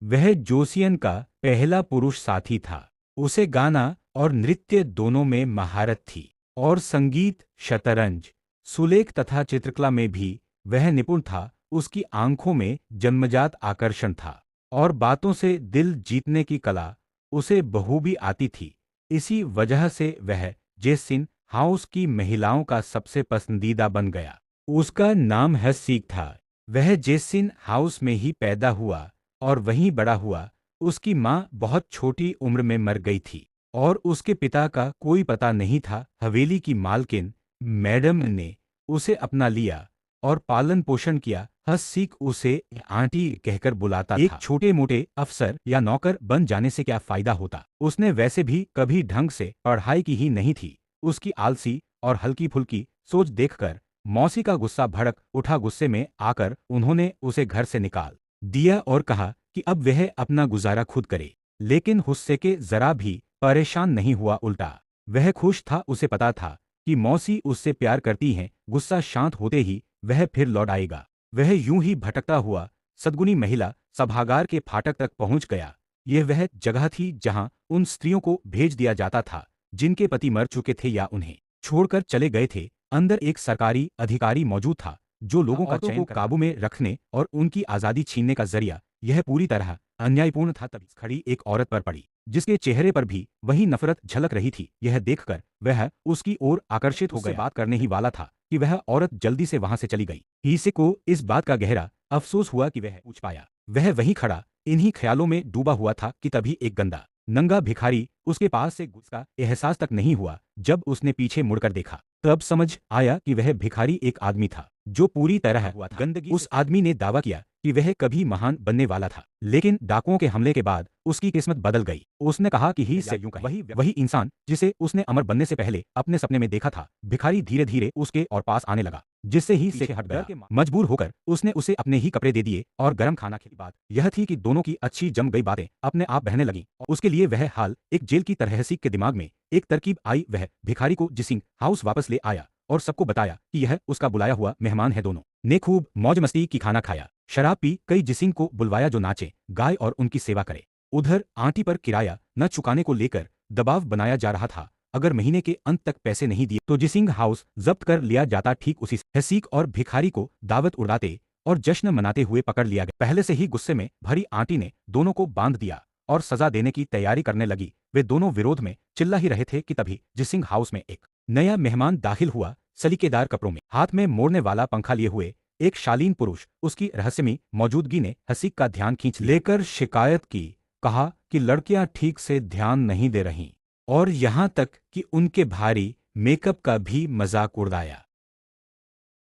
वह जोसियन का पहला पुरुष साथी था। उसे गाना और नृत्य दोनों में महारत थी और संगीत, शतरंज, सुलेख तथा चित्रकला में भी वह निपुण था। उसकी आंखों में जन्मजात आकर्षण था और बातों से दिल जीतने की कला उसे बखूबी आती थी। इसी वजह से वह जेसिन हाउस की महिलाओं का सबसे पसंदीदा बन गया। उसका नाम हसीक था। वह जेसिन हाउस में ही पैदा हुआ और वहीं बड़ा हुआ। उसकी माँ बहुत छोटी उम्र में मर गई थी और उसके पिता का कोई पता नहीं था। हवेली की मालकिन मैडम ने उसे अपना लिया और पालन पोषण किया। हसीक उसे आंटी कहकर बुलाता था। एक छोटे मोटे अफसर या नौकर बन जाने से क्या फायदा होता। उसने वैसे भी कभी ढंग से पढ़ाई की ही नहीं थी। उसकी आलसी और हल्की फुल्की सोच देखकर मौसी का गुस्सा भड़क उठा। गुस्से में आकर उन्होंने उसे घर से निकाल दिया और कहा कि अब वह अपना गुजारा खुद करे। लेकिन हुस्से के जरा भी परेशान नहीं हुआ, उल्टा वह खुश था। उसे पता था कि मौसी उससे प्यार करती हैं। गुस्सा शांत होते ही वह फिर लौट आएगा। वह यूं ही भटकता हुआ सद्गुनी महिला सभागार के फाटक तक पहुंच गया। यह वह जगह थी जहां उन स्त्रियों को भेज दिया जाता था जिनके पति मर चुके थे या उन्हें छोड़कर चले गए थे। अंदर एक सरकारी अधिकारी मौजूद था जो लोगों का चयन को काबू में रखने और उनकी आजादी छीनने का जरिया। यह पूरी तरह अन्यायपूर्ण था। तभी खड़ी एक औरत पर पड़ी जिसके चेहरे पर भी वही नफरत झलक रही थी। यह देखकर वह उसकी ओर आकर्षित हो गया। बात करने ही वाला था कि वह औरत जल्दी से वहां से चली गई। हीसे को इस बात का गहरा अफसोस हुआ कि वह पूछ पाया। वह वहीं खड़ा इन्हीं ख्यालों में डूबा हुआ था कि तभी एक गंदा नंगा भिखारी उसके पास से गुजरा। एहसास तक नहीं हुआ जब उसने पीछे मुड़कर देखा। तब समझ आया कि वह भिखारी एक आदमी था जो पूरी तरह हुआ था गंदगी। उस आदमी ने दावा किया कि वह कभी महान बनने वाला था, लेकिन डाकुओं के हमले के बाद उसकी किस्मत बदल गई। उसने कहा कि ही से यूं कहे, वही इंसान जिसे उसने अमर बनने से पहले अपने सपने में देखा था। भिखारी धीरे धीरे उसके और पास आने लगा जिससे ही से हट गया। मजबूर होकर उसने उसे अपने ही कपड़े दे दिए और गर्म खाना खिलाई। बात यह थी कि दोनों की अच्छी जम गई बातें अपने आप बहने लगीं। उसके लिए वह हाल एक जेल की तरह हसीक के दिमाग में एक तरकीब आई। वह भिखारी को जिसिंग हाउस वापस ले आया और सबको बताया कि यह उसका बुलाया हुआ मेहमान है। दोनों ने खूब मौज मस्ती की, खाना खाया, शराब पी। कई जिसिंग को बुलवाया जो नाचे गाए और उनकी सेवा करे। उधर आंटी पर किराया न चुकाने को लेकर दबाव बनाया जा रहा था। अगर महीने के अंत तक पैसे नहीं दिए तो जिसिंग हाउस जब्त कर लिया जाता। ठीक उसी हसीक और भिखारी को दावत उड़ाते और जश्न मनाते हुए पकड़ लिया गया। पहले से ही गुस्से में भरी आंटी ने दोनों को बांध दिया और सजा देने की तैयारी करने लगी। वे दोनों विरोध में चिल्ला ही रहे थे कि तभी जिसिंग हाउस में एक नया मेहमान दाखिल हुआ। सलीकेदार कपड़ों में, हाथ में मोड़ने वाला पंखा लिए हुए एक शालीन पुरुष। उसकी रहस्यमयी मौजूदगी ने हसीक का ध्यान खींच लेकर शिकायत की। कहा कि लड़कियां ठीक से ध्यान नहीं दे रहीं और यहां तक कि उनके भारी मेकअप का भी मजाक उड़ाया।